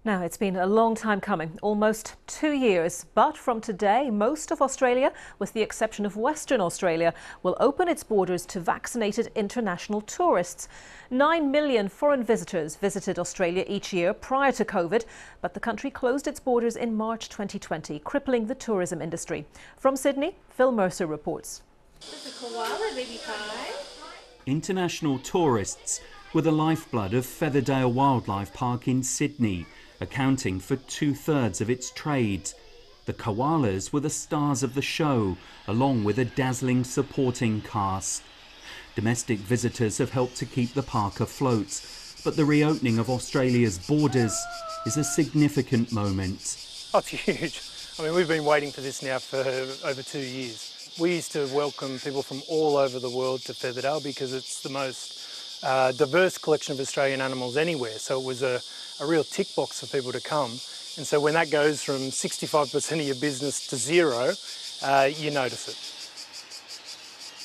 Now, it's been a long time coming, almost 2 years, but from today, most of Australia, with the exception of Western Australia, will open its borders to vaccinated international tourists. 9 million foreign visitors visited Australia each year prior to COVID, but the country closed its borders in March 2020, crippling the tourism industry. From Sydney, Phil Mercer reports. International tourists were the lifeblood of Featherdale Wildlife Park in Sydney, accounting for 2/3 of its trade. The koalas were the stars of the show, along with a dazzling supporting cast. Domestic visitors have helped to keep the park afloat, but the reopening of Australia's borders is a significant moment. Oh, it's huge. I mean, we've been waiting for this now for over 2 years. We used to welcome people from all over the world to Featherdale because it's the most diverse collection of Australian animals anywhere, so it was a real tick box for people to come. And so when that goes from 65% of your business to zero, you notice it.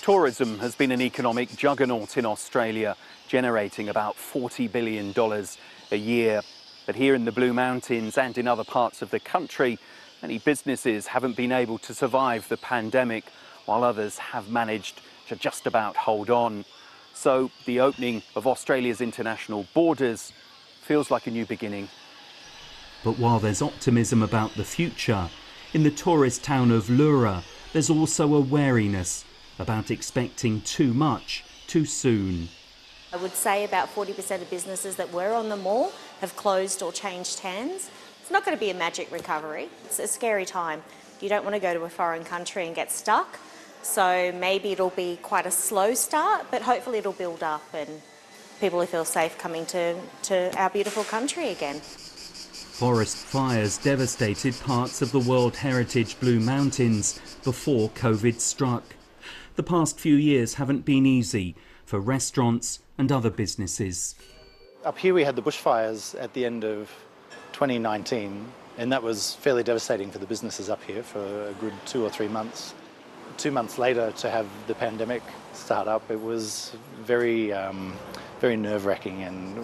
Tourism has been an economic juggernaut in Australia, generating about $40 billion a year. But here in the Blue Mountains and in other parts of the country, many businesses haven't been able to survive the pandemic, while others have managed to just about hold on. So the opening of Australia's international borders feels like a new beginning. But while there's optimism about the future, in the tourist town of Leura, there's also a wariness about expecting too much too soon. I would say about 40% of businesses that were on the mall have closed or changed hands. It's not going to be a magic recovery. It's a scary time. You don't want to go to a foreign country and get stuck. So maybe it'll be quite a slow start, but hopefully it'll build up and people will feel safe coming to our beautiful country again. Forest fires devastated parts of the World Heritage Blue Mountains before COVID struck. The past few years haven't been easy for restaurants and other businesses. Up here we had the bushfires at the end of 2019, and that was fairly devastating for the businesses up here for a good 2 or 3 months. 2 months later to have the pandemic start up, it was very nerve-wracking, and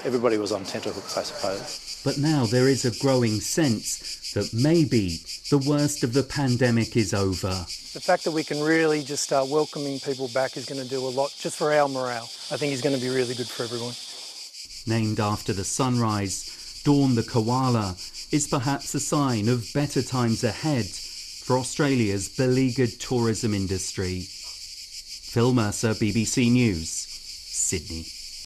everybody was on tenterhooks, I suppose. But now there is a growing sense that maybe the worst of the pandemic is over. The fact that we can really just start welcoming people back is going to do a lot just for our morale. I think it's going to be really good for everyone. Named after the sunrise, Dawn the koala is perhaps a sign of better times ahead for Australia's beleaguered tourism industry. Phil Mercer, BBC News, Sydney.